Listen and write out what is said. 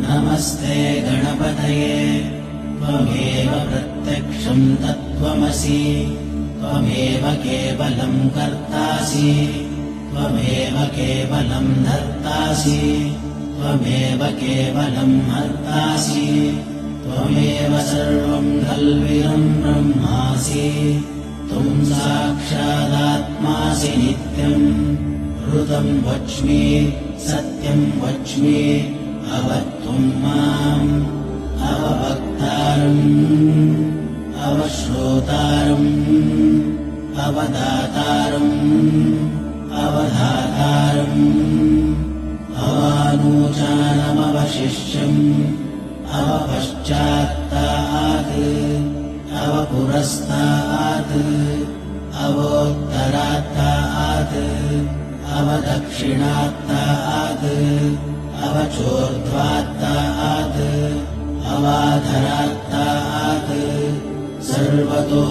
नमस्ते गणपतये त्वमेव प्रत्यक्षं तत्त्वमसि त्वमेव केवलं कर्तासि त्वमेव केवलं धर्तासि त्वमेव केवलं हर्तासि त्वमेव सर्वं खल्विदं ब्रह्मासि त्वं साक्षादात्मासि नित्यम् ऋतं वच्मि सत्यं वच्मि अवत्वं माम् अववक्तारम् अवश्रोतारम् अवदातारम् अवधातारम् अवानूचानमवशिष्यम् अवपश्चात्तात् अवपुरस्तात् अवोत्तरात्तात् अवदक्षिणात्तात् अवचोर्ध्वात्तात् अवाधरात्तात् सर्वतो